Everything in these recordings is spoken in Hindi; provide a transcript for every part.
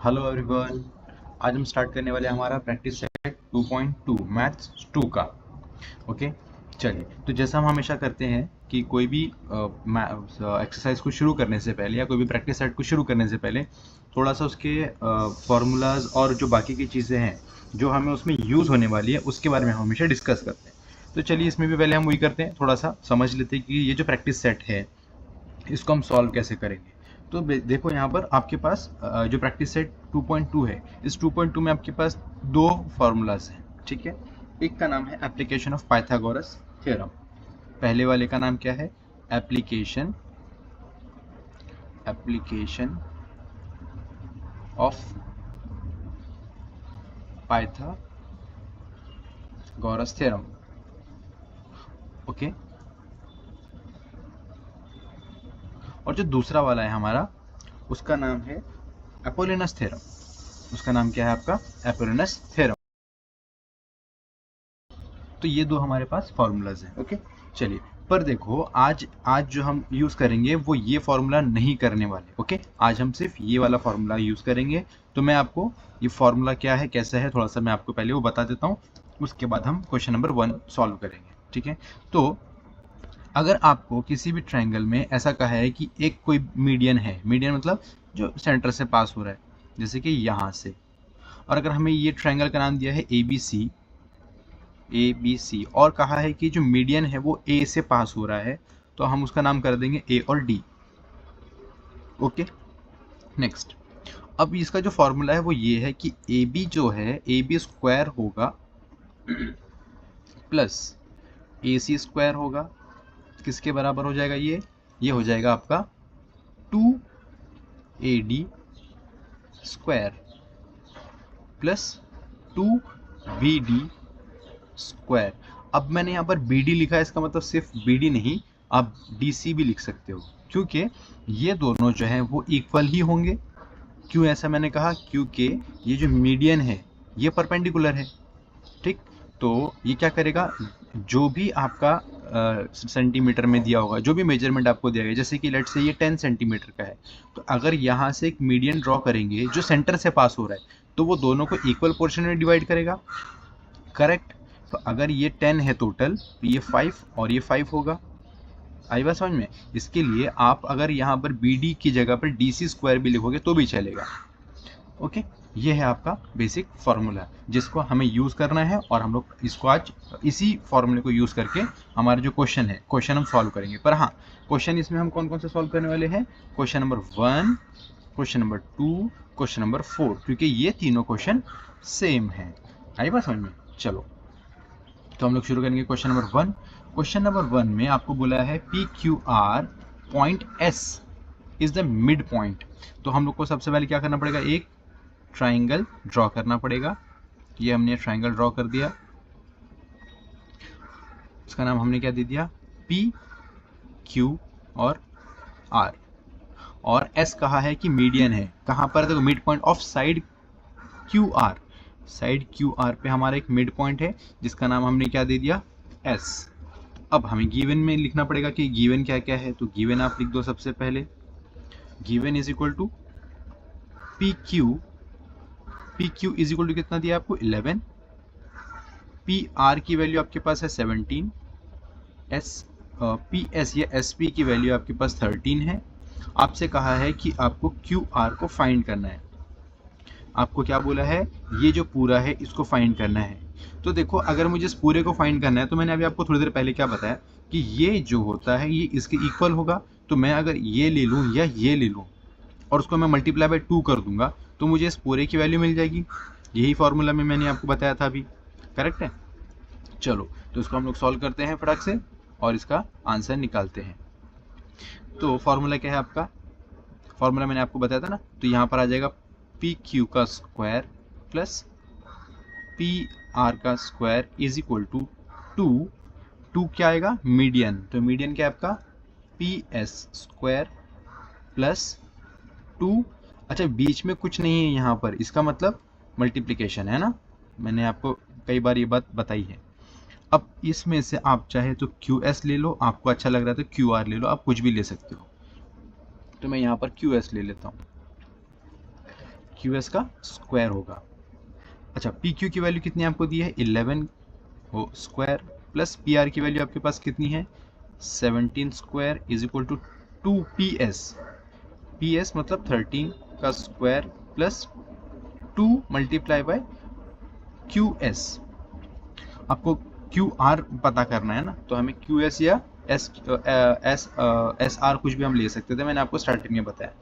Hello everyone. आज हम स्टार्ट करने वाले हैं हमारा प्रैक्टिस सेट 2.2 मैथ्स 2 का। ओके, चलिए। तो जैसा हम हमेशा करते हैं कि कोई भी एक्सरसाइज को शुरू करने से पहले या कोई भी प्रैक्टिस सेट को शुरू करने से पहले थोड़ा सा उसके फॉर्मूलाज और जो बाकी की चीज़ें हैं जो हमें उसमें यूज़ होने वाली है उसके बारे में हम हमेशा डिस्कस करते हैं। तो चलिए, इसमें भी पहले हम वही करते हैं, थोड़ा सा समझ लेते हैं कि ये जो प्रैक्टिस सेट है इसको हम सॉल्व कैसे करेंगे। तो देखो, यहाँ पर आपके पास जो प्रैक्टिस सेट 2.2 है, इस 2.2 में आपके पास दो फार्मूलाज हैं। ठीक है, एक का नाम है एप्लीकेशन ऑफ पाइथागोरस थ्योरम। पहले वाले का नाम क्या है? Application of Pythagoras theorem. Okay, और जो दूसरा वाला है हमारा, उसका नाम है अपोलिनस थ्योरम। उसका नाम क्या है आपका? अपोलिनस थ्योरम। तो ये दो हमारे पास फॉर्मूलाज हैं। ओके, चलिए। पर देखो, आज जो हम यूज़ करेंगे वो ये फॉर्मूला नहीं करने वाले। ओके, आज हम सिर्फ ये वाला फॉर्मूला यूज़ करेंगे। तो मैं आपको ये फॉर्मूला क्या है, कैसा है, थोड़ा सा मैं आपको पहले वो बता देता हूँ। उसके बाद हम क्वेश्चन नंबर 1 सॉल्व करेंगे। ठीक है, तो अगर आपको किसी भी ट्रायंगल में ऐसा कहा है कि एक कोई मीडियन है, मीडियन मतलब जो सेंटर से पास हो रहा है, जैसे कि यहाँ से, और अगर हमें ये ट्रायंगल का नाम दिया है ABC और कहा है कि जो मीडियन है वो ए से पास हो रहा है, तो हम उसका नाम कर देंगे ए और डी। Okay, next. अब इसका जो फॉर्मूला है वो ये है कि ए बी जो है, ए बी स्क्वायर होगा प्लस ए सी स्क्वायर होगा। किसके बराबर हो जाएगा? ये हो जाएगा आपका 2AD square plus 2BD square. अब मैंने यहाँ पर BD लिखा है, इसका मतलब सिर्फ BD नहीं, आप DC भी लिख सकते हो, क्योंकि ये दोनों जो हैं वो इक्वल ही होंगे। क्यों ऐसा मैंने कहा? क्योंकि ये जो मीडियन है ये परपेंडिकुलर है। ठीक, तो ये क्या करेगा, जो भी आपका सेंटीमीटर में दिया होगा, जो भी मेजरमेंट आपको दिया गया, जैसे कि लेट से ये 10 सेंटीमीटर का है, तो अगर यहाँ से एक मीडियन ड्रॉ करेंगे जो सेंटर से पास हो रहा है, तो वो दोनों को इक्वल पोर्शन में डिवाइड करेगा। करेक्ट। तो अगर ये 10 है टोटल, तो ये 5 और ये 5 होगा। आई बात समझ में? इसके लिए आप अगर यहाँ पर BD की जगह पर DC स्क्वायर भी लिखोगे तो भी चलेगा। ओके, ये है आपका बेसिक फार्मूला जिसको हमें यूज़ करना है, और हम लोग इसको आज इसी फार्मूले को यूज़ करके हमारा जो क्वेश्चन है, क्वेश्चन हम सॉल्व करेंगे। पर हाँ, क्वेश्चन इसमें हम कौन कौन से सॉल्व करने वाले हैं? Question number 1, question number 2, question number 4, क्योंकि ये तीनों क्वेश्चन सेम है। आई बात समझ में? चलो, तो हम लोग शुरू करेंगे क्वेश्चन नंबर 1। क्वेश्चन नंबर 1 में आपको बोला है PQR point S is the mid point. तो हम लोग को सबसे पहले क्या करना पड़ेगा? एक ट्राइंगल ड्रॉ करना पड़ेगा। ये हमने ट्राइंगल ड्रॉ कर दिया, इसका नाम हमने क्या दे दिया? PQ और R। और S कहा है कि मीडियन है। कहाँ पर? देखो, mid point of side QR। Side QR पे हमारा एक मिड पॉइंट है जिसका नाम हमने क्या दे दिया? S। अब हमें गिवन में लिखना पड़ेगा कि गिवन क्या क्या है। तो गिवन आप लिख दो सबसे पहले। Given is equal to PQ is equal to कितना दिया आपको? 11। PR की वैल्यू आपके पास है 17। PS या SP की वैल्यू आपके पास 13 है। आपसे कहा है कि आपको QR को फाइंड करना है। आपको क्या बोला है? ये जो पूरा है इसको फाइंड करना है। तो देखो, अगर मुझे इस पूरे को फाइंड करना है तो मैंने अभी आपको थोड़ी देर पहले क्या बताया कि ये जो होता है ये इसके इक्वल होगा। तो मैं अगर ये ले लूँ या ये ले लूँ और उसको मैं मल्टीप्लाई बाय 2 कर दूंगा तो मुझे इस पूरे की वैल्यू मिल जाएगी। यही फॉर्मूला में मैंने आपको बताया था अभी। करेक्ट है? चलो, तो इसको हम लोग सॉल्व करते हैं फटाक से और इसका आंसर निकालते हैं। तो फॉर्मूला क्या है आपका? फॉर्मूला मैंने आपको बताया था ना, तो यहाँ पर आ जाएगा PQ का स्क्वायर प्लस PR का स्क्वायर इज इक्वल टू 2 क्या आएगा? मीडियन। तो मीडियन क्या है आपका? PS square plus 2। अच्छा, बीच में कुछ नहीं है यहाँ पर, इसका मतलब मल्टीप्लिकेशन है ना। मैंने आपको कई बार ये बात बताई है। अब इसमें से आप चाहे तो QS ले लो, आपको अच्छा लग रहा है तो QR ले लो, आप कुछ भी ले सकते हो। तो मैं यहाँ पर QS ले लेता हूँ। क्यू एस का स्क्वायर होगा। अच्छा, पी क्यू की वैल्यू कितनी आपको दी है 11 हो स्क्वायर, प्लस पी आर की वैल्यू आपके पास कितनी है 17 square is equal to 2 P S. P S मतलब 13 का square plus 2 multiply by Q S. आपको क्यू आर पता करना है ना, तो हमें क्यू एस या एस एस आर कुछ भी हम ले सकते थे, मैंने आपको स्टार्टिंग में बताया।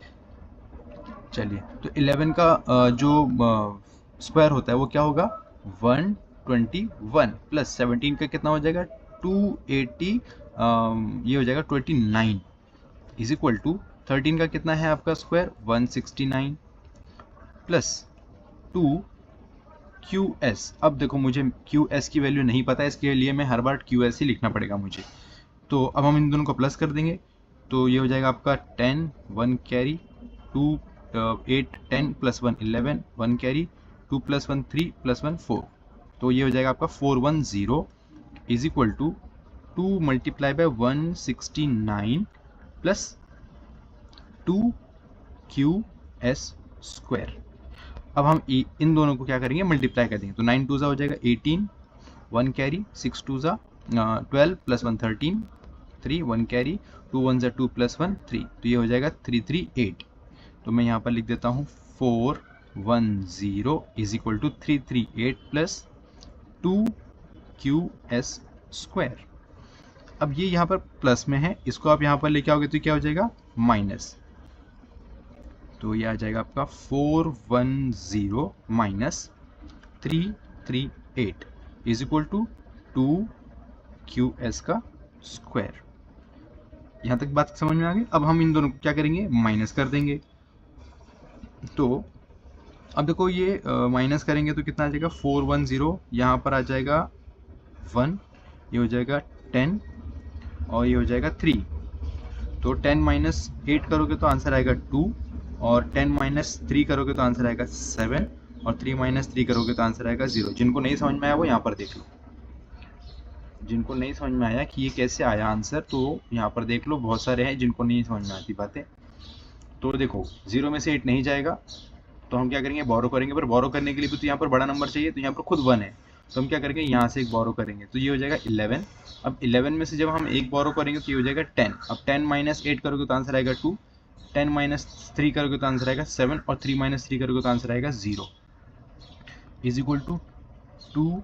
चलिए, तो 11 का जो स्क्वायर होता है वो क्या होगा 121 प्लस 17 का कितना हो जाएगा 280, ये हो जाएगा 29 इज इक्वल टू 13 का कितना है आपका स्क्वायर 169 प्लस 2 क्यू एस। अब देखो मुझे क्यू एस की वैल्यू नहीं पता, इसके लिए मैं हर बार क्यू एस ही लिखना पड़ेगा मुझे। तो अब हम इन दोनों को प्लस कर देंगे, तो ये हो जाएगा आपका 10 1 carry 2 8 10 plus 1 11 1 carry 2 plus 1 3 plus 1 4, तो ये हो जाएगा आपका 410 is equal to 2 multiply by 169 plus 2 Q S square. अब हम इन दोनों को क्या करेंगे मल्टीप्लाई कर देंगे, तो 9 2 हो जाएगा 18 1 कैरी 6 2 12 प्लस 1 13 3 1 कैरी 2 1 2 प्लस 1 3, तो ये हो जाएगा 338। तो मैं यहाँ पर लिख देता हूँ 410 is equal to 338 plus 2 Q S square. अब ये यहाँ पर प्लस में है, इसको आप यहाँ पर लेके आओगे तो क्या हो जाएगा माइनस, तो ये आ जाएगा आपका 410 minus 338 is equal to 2 Q S का स्क्वायर। यहाँ तक बात समझ में आ गई। अब हम इन दोनों को क्या करेंगे माइनस कर देंगे, तो अब देखो ये माइनस करेंगे तो कितना आ जाएगा 410, यहाँ पर आ जाएगा 1, ये हो जाएगा 10 और ये हो जाएगा 3, तो 10 माइनस 8 करोगे तो आंसर आएगा 2, और 10 माइनस 3 करोगे तो आंसर आएगा 7, और 3 माइनस 3 करोगे तो आंसर आएगा 0। जिनको नहीं समझ में आया वो यहाँ पर देख लो, जिनको नहीं समझ में आया कि ये कैसे आया आंसर, तो यहाँ पर देख लो, बहुत सारे हैं जिनको नहीं समझ में आती बातें। तो देखो 0 में से 8 नहीं जाएगा, तो हम क्या करेंगे बोरो करेंगे, पर बोरो करने के लिए भी तो यहाँ पर बड़ा नंबर चाहिए, तो यहाँ पर खुद 1 है, तो हम क्या करेंगे यहाँ से एक बोरो करेंगे, तो ये हो जाएगा 11। अब 11 में से जब हम एक बोरो करेंगे तो ये हो जाएगा 10। अब 10 माइनस 8 करोगे तो आंसर आएगा 2, 10 माइनस 3 करोगे तो आंसर आएगा 7, और 3 माइनस 3 करोगे तो आंसर आएगा 0 is equal to 2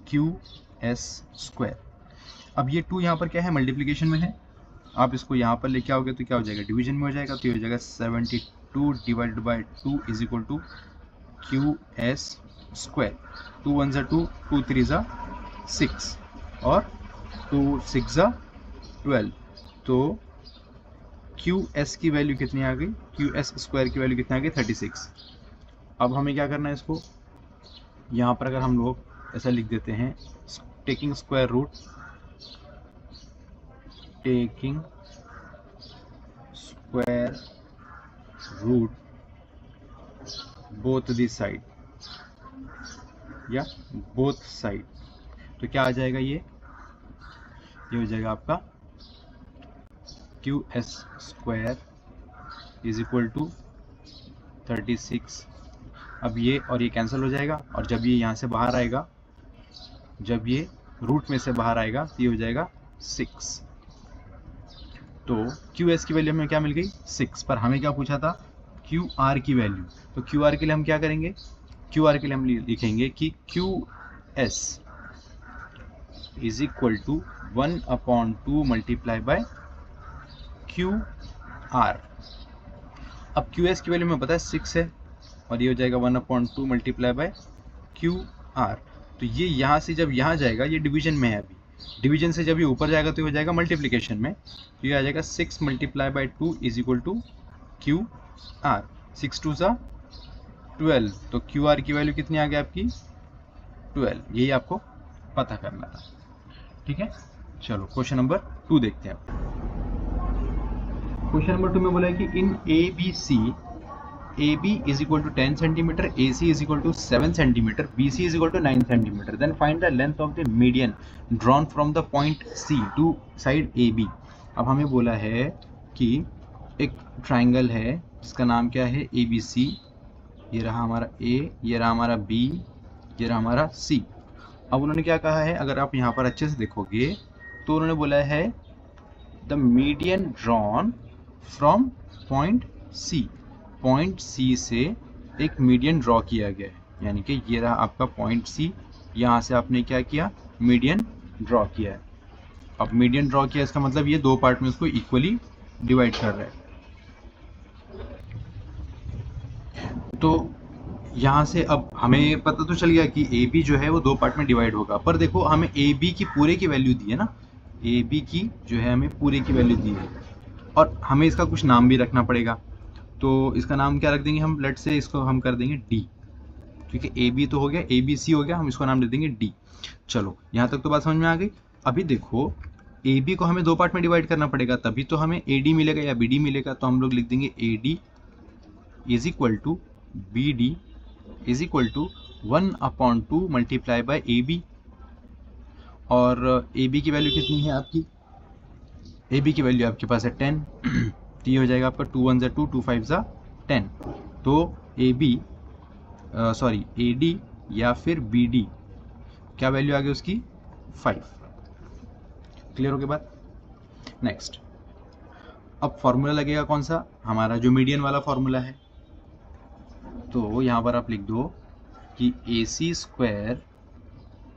Q S square. अब ये 2 यहाँ पर क्या है मल्टीप्लीकेशन में है, आप इसको यहाँ पर लेके आओगे तो क्या हो जाएगा डिवीजन में हो जाएगा, तो ये हो जाएगा 72 divided by 2 is equal to Q S square. 2 1 2 2 3 6 और 2 6 12, तो क्यू एस की वैल्यू कितनी आ गई, क्यू एस स्क्वायर की वैल्यू कितनी आ गई 36। अब हमें क्या करना है, इसको यहाँ पर अगर हम लोग ऐसा लिख देते हैं taking square root, taking square root both the side या बोथ साइड, तो क्या आ जाएगा ये हो जाएगा आपका Q S square is equal to 36। अब ये और ये कैंसिल हो जाएगा, और जब ये यहाँ से बाहर आएगा, जब ये रूट में से बाहर आएगा तो ये हो जाएगा 6। तो क्यू एस की वैल्यू हमें क्या मिल गई 6, पर हमें क्या पूछा था क्यू आर की वैल्यू, तो क्यू आर के लिए हम क्या करेंगे, क्यू आर के लिए हम लिखेंगे कि Q S is equal to 1/2 multiply by Q R. अब क्यू एस की वैल्यू में पता है 6 है, और ये हो जाएगा 1/2 मल्टीप्लाई बाय क्यू आर। तो ये यहाँ से जब यहाँ जाएगा, ये डिवीजन में है अभी, डिवीजन से जब ये ऊपर जाएगा तो ये हो जाएगा मल्टीप्लिकेशन में, तो ये आ जाएगा 6 multiply by 2 is equal to Q R. 6 2 12, तो क्यू आर की वैल्यू कितनी आ गई आपकी 12, यही आपको पता करना था। ठीक है, चलो क्वेश्चन नंबर 2 देखते हैं। क्वेश्चन नंबर 2 में बोला है कि in A B C AB is equal to 10 centimeter, AC is equal to 7 centimeter, BC is equal to 9 centimeter. Then find the length of the median drawn from the point C to side AB. अब हमें बोला है कि एक ट्राइंगल है जिसका नाम क्या है ABC, ये रहा हमारा ए, ये रहा हमारा बी, ये रहा हमारा सी। अब उन्होंने क्या कहा है, अगर आप यहाँ पर अच्छे से देखोगे तो उन्होंने बोला है the median drawn from point C. Point C से एक मीडियन ड्रॉ किया गया है, यानी कि ये रहा आपका पॉइंट सी, यहाँ से आपने क्या किया, मीडियन ड्रॉ किया है। अब मीडियन ड्रॉ किया इसका मतलब ये दो पार्ट में उसको इक्वली डिवाइड कर रहा है। तो यहाँ से अब हमें पता तो चल गया कि ए बी जो है वो दो पार्ट में डिवाइड होगा, पर देखो हमें ए बी की पूरे की वैल्यू दी है ना, ए बी की जो है हमें पूरे की वैल्यू दी है, और हमें इसका कुछ नाम भी रखना पड़ेगा। तो इसका नाम क्या रख देंगे हम, लेट से इसको हम कर देंगे डी, क्योंकि ए बी तो हो गया, ए बी सी हो गया, हम इसको नाम दे देंगे डी। चलो यहाँ तक तो बात समझ में आ गई। अभी देखो ए बी को हमें दो पार्ट में डिवाइड करना पड़ेगा, तभी तो हमें ए डी मिलेगा या बी डी मिलेगा। तो हम लोग लिख देंगे A D is equal to B D is equal to 1/2 multiply by A B. और ए बी की वैल्यू कितनी है आपकी, ए बी की वैल्यू आपके पास है 10। तो ये हो जाएगा आपका 2 1 2 2 5 10। तो A B sorry A D या फिर बी डी क्या वैल्यू आ गई उसकी, 5। क्लियर हो गई बात। नेक्स्ट, अब फॉर्मूला लगेगा कौन सा, हमारा जो मीडियन वाला फॉर्मूला है। तो यहाँ पर आप लिख दो कि A C square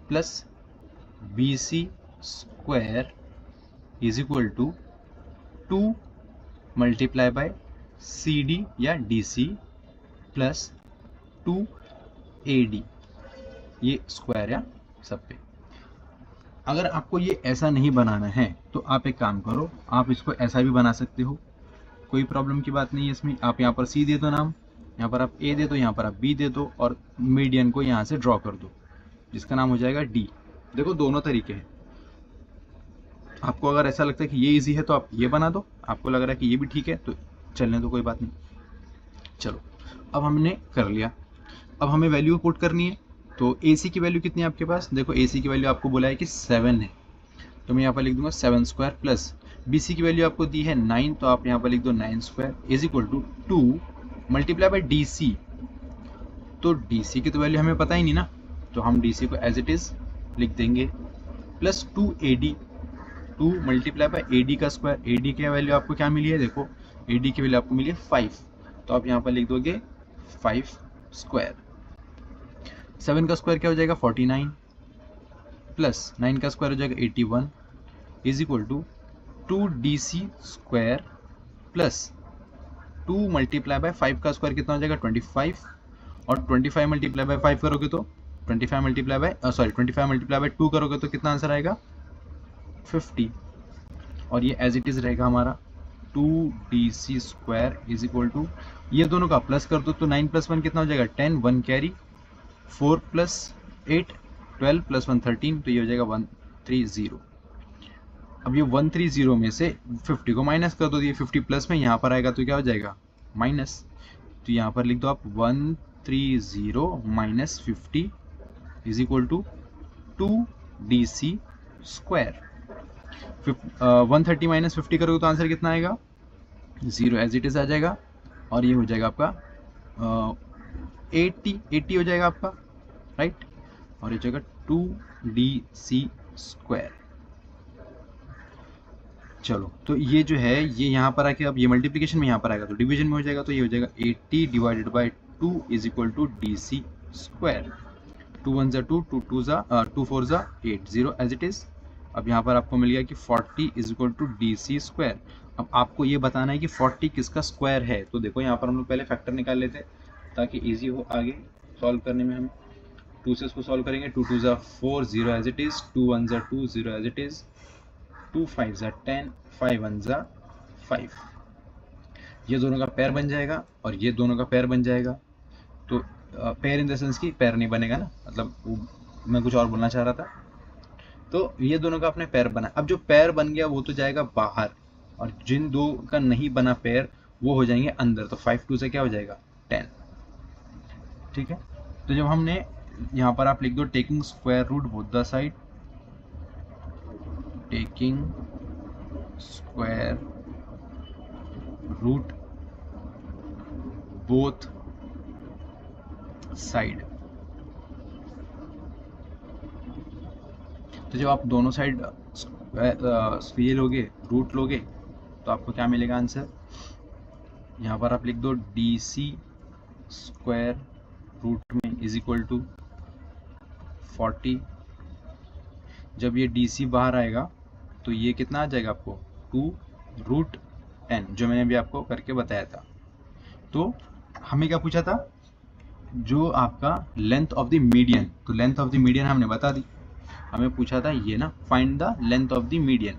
plus B C square is equal to 2 multiply by C D या D C plus 2 A D, ये स्क्वायर या सब पे। अगर आपको ये ऐसा नहीं बनाना है तो आप एक काम करो, आप इसको ऐसा भी बना सकते हो, कोई प्रॉब्लम की बात नहीं है इसमें। आप यहाँ पर सी दे दो नाम, यहाँ पर आप ए दे दो, यहाँ पर आप बी दे दो, और मीडियन को यहाँ से ड्रॉ कर दो जिसका नाम हो जाएगा डी। देखो दोनों तरीके हैं, आपको अगर ऐसा लगता है कि ये इजी है तो आप ये बना दो, आपको लग रहा है कि ये भी ठीक है तो चलने दो, कोई बात नहीं। चलो अब हमने कर लिया, अब हमें वैल्यू पुट करनी है। तो ए सी की वैल्यू कितनी है आपके पास, देखो ए सी की वैल्यू आपको बोला है कि 7 है, तो मैं यहाँ पर लिख दूंगा 7 स्क्वायर प्लस बी सी की वैल्यू आपको दी है 9, तो आप यहाँ पर लिख दो 9 square is equal to 2 multiply by D C. तो डी सी की तो वैल्यू हमें पता ही नहीं ना, तो हम डी सी को एज इट इज लिख देंगे plus 2 A D, 2 multiply by A D का स्क्वायर। ए डी की वैल्यू आपको क्या मिली है, देखो ए डी की वैल्यू आपको मिली है 5, तो आप यहाँ पर लिख दोगे 5 स्क्वायर। 7 का स्क्वायर क्या हो जाएगा 49 प्लस 9 का स्क्वायर हो जाएगा 81 is equal to 2 D C square plus 2 multiply by 5 का स्क्वायर कितना हो जाएगा 25, और 25 मल्टीप्लाई बाय 5 करोगे तो 25 मल्टीप्लाई बाय 2 करोगे तो कितना आंसर आएगा 50, और ये एज इट इज रहेगा हमारा 2 D C square is equal to, ये दोनों का प्लस कर दो तो 9 + 1 कितना हो जाएगा 10, 1 कैरी, 4 + 8 12 + 1 13, तो ये हो जाएगा 130। अब ये 130 में से 50 को माइनस कर दो, ये 50 प्लस में यहाँ पर आएगा तो क्या हो जाएगा माइनस, तो यहाँ पर लिख दो आप 130 minus 50 is equal to 2 D C square. 130 minus 50 करोगे तो आंसर कितना आएगा 0, एज इट इज आ जाएगा, और ये हो जाएगा आपका 80 हो जाएगा आपका, राइट, और ये हो जाएगा 2 डी सी स्क्वायर। चलो तो ये जो है ये यहाँ पर आके अब ये मल्टीप्लिकेशन में यहाँ पर आएगा तो डिवीजन में हो जाएगा, तो ये हो जाएगा 80 divided by 2 is equal to D C square. 2 1 2 2 2 2 4 8 0 as it is. अब यहाँ पर आपको मिल गया कि 40 is equal to D C square. अब आपको ये बताना है कि 40 किसका स्क्वायर है, तो देखो यहाँ पर हम लोग पहले फैक्टर निकाल लेते हैं ताकि ईजी हो आगे सॉल्व करने में। हम 2 से इसको सॉल्व करेंगे, 2 2 4 0 as it is, 2 1 2 0 as it is, 2 5 10, 5 1 5। ये दोनों का पेयर बन जाएगा और ये दोनों का पेयर बन जाएगा। तो पेयर इन द सेंस की पेयर नहीं बनेगा ना, मतलब मैं कुछ और बोलना चाह रहा था। तो ये दोनों का अपने पेयर बना, अब जो पेयर बन गया वो तो जाएगा बाहर, और जिन दो का नहीं बना पेयर वो हो जाएंगे अंदर। तो 5 2 से क्या हो जाएगा 10, ठीक है। तो जब हमने यहाँ पर आप लिख दो taking square root both the side, taking square root both side. तो जब आप दोनों साइड ये लोगे, रूट लोगे, तो आपको क्या मिलेगा आंसर? यहाँ पर आप लिख दो DC स्क्वायर रूट में इज इक्वल टू 40। जब ये DC बाहर आएगा तो ये कितना आ जाएगा आपको? 2√10, जो मैंने अभी आपको करके बताया था। तो हमें क्या पूछा था? जो आपका लेंथ ऑफ द मीडियन, तो लेंथ ऑफ द मीडियन हमने बता दी। हमें पूछा था ये ना, find the length of the median,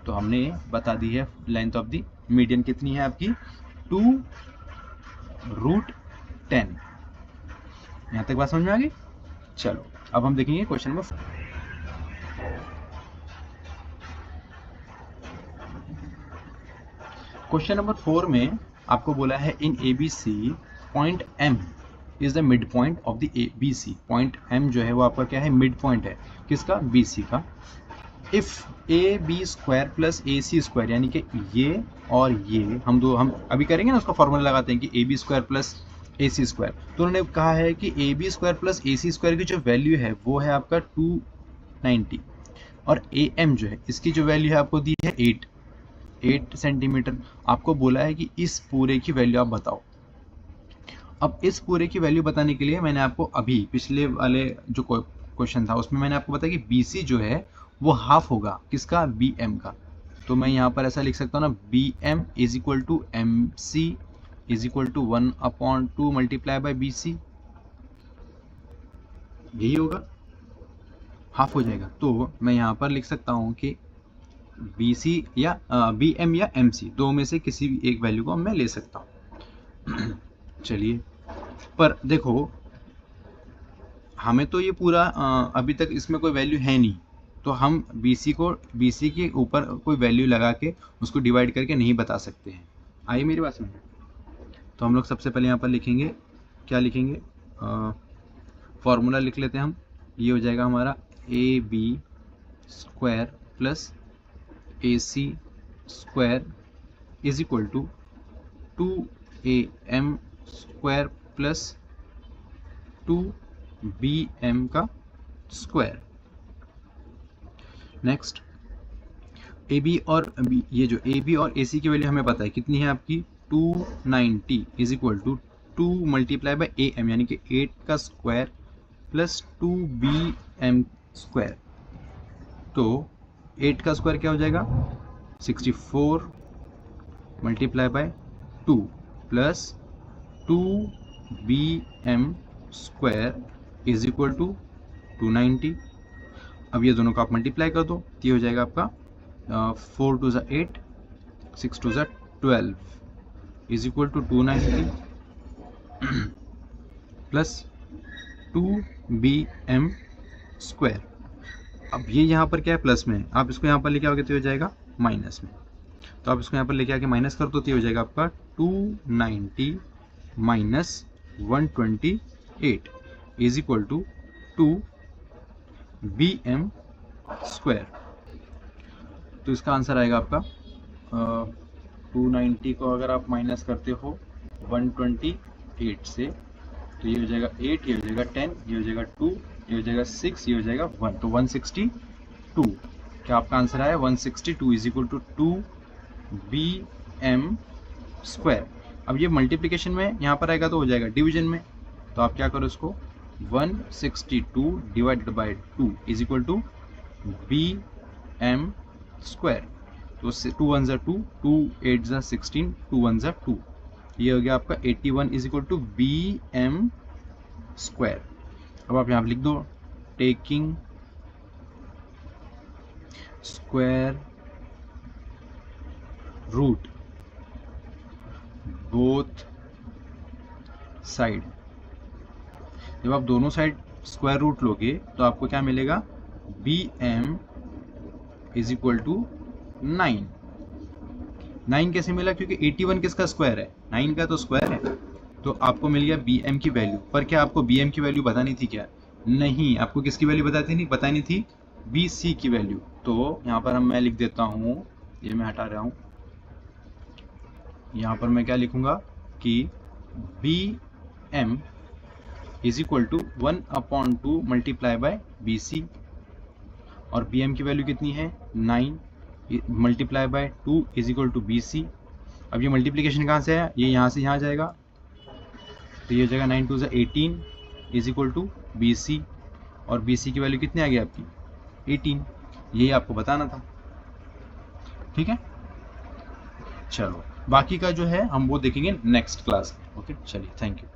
तो हमने बता दी है लेंथ ऑफ द मीडियन कितनी है आपकी? 2√10। यहाँ तक बात समझ में आ गई? चलो अब हम देखेंगे क्वेश्चन नंबर 4। क्वेश्चन नंबर 4 में आपको बोला है इन ABC point M is the mid point of the ABC। Point M जो है वो आपका क्या है? मिड पॉइंट है किसका? BC का। If AB square plus AC square, यानी कि ये और ये हम अभी करेंगे ना, उसका फॉर्मूला लगाते हैं कि AB square plus AC square. तो उन्होंने कहा है कि AB square plus AC square की जो वैल्यू है वो है आपका 290, और AM जो है इसकी जो वैल्यू है आपको दी है 8 सेंटीमीटर। आपको बोला है कि इस पूरे की वैल्यू आप बताओ। अब इस पूरे की वैल्यू बताने के लिए मैंने आपको अभी पिछले वाले जो क्वेश्चन था उसमें मैंने आपको बताया कि BC जो है वो हाफ होगा किसका? BM का। तो मैं यहाँ पर ऐसा लिख सकता हूँ ना, BM is equal to MC is equal to 1/2 multiply by BC। यही होगा, हाफ हो जाएगा। तो मैं यहाँ पर लिख सकता हूँ कि BC या BM या MC, दो में से किसी भी एक वैल्यू को मैं ले सकता हूँ। चलिए, पर देखो हमें तो ये पूरा अभी तक इसमें कोई वैल्यू है नहीं, तो हम BC के ऊपर कोई वैल्यू लगा के उसको डिवाइड करके नहीं बता सकते हैं। आइए मेरी बात सुनिए। तो हम लोग सबसे पहले यहाँ पर लिखेंगे, क्या लिखेंगे? फॉर्मूला लिख लेते हैं हम। ये हो जाएगा हमारा AB square plus AC square is equal to 2AM square plus 2BM का स्क्वायर। नेक्स्ट AB और B, ये जो AB और AC की वैल्यू हमें पता है कितनी है आपकी? 290 is equal to 2 multiply by AM, यानी कि 8 का स्क्वायर प्लस 2BM स्क्वायर। तो 8 का स्क्वायर क्या हो जाएगा? 64 multiply by 2 plus 2BM square is equal to 290। अब ये दोनों को आप मल्टीप्लाई कर दो, तो ये हो जाएगा आपका 4 2 ज़ा 8, 6 2 ज़ा 12 is equal to 290 plus 2BM square. अब ये यहाँ पर क्या है? प्लस में है, आप इसको यहाँ पर लेके आओगे तो हो जाएगा माइनस में। तो आप इसको यहाँ पर लेके आके माइनस कर दो तो ये हो जाएगा आपका 290 minus 128 is equal to 2BM square. तो इसका आंसर आएगा आपका 290 को अगर आप माइनस करते हो 128 से, तो ये हो जाएगा 8, ये हो जाएगा 10, ये हो जाएगा 2, ये हो जाएगा 6, ये हो जाएगा 1, तो 162। क्या आपका आंसर आया? 162 is equal to 2BM square. अब ये मल्टीप्लिकेशन में यहाँ पर आएगा तो हो जाएगा डिवीजन में, तो आप क्या करो इसको 162 divided by 2 is equal to BM square. तो 2 1 ज़ा 2, 2 8 ज़ा 16, 2 1 ज़ा 2, ये हो गया आपका 81 is equal to BM square. अब आप यहाँ लिख दो taking square root both side. जब आप दोनों साइड स्क्वायर रूट लोगे तो आपको क्या मिलेगा? BM is equal to 9। 9 कैसे मिला? क्योंकि 81 किसका स्क्वायर है? 9 का तो स्क्वायर है। तो आपको मिल गया BM की वैल्यू। पर क्या आपको BM की वैल्यू बतानी थी क्या? नहीं, आपको किसकी वैल्यू बतानी थी? BC की वैल्यू। तो यहाँ पर मैं लिख देता हूँ, ये मैं हटा रहा हूँ, यहाँ पर मैं क्या लिखूंगा कि BM is equal to 1/2 multiply by B C, और बी एम की वैल्यू कितनी है 9 multiply by 2 is equal to B C. अब ये मल्टीप्लीकेशन कहाँ से है, ये यहाँ से यहाँ जाएगा, तो ये हो जाएगा 9 2 18 is equal to B C, और बी सी की वैल्यू कितनी आ गई आपकी 18। यही आपको बताना था, ठीक है। चलो बाकी का जो है हम वो देखेंगे नेक्स्ट क्लास में। ओके चलिए, थैंक यू।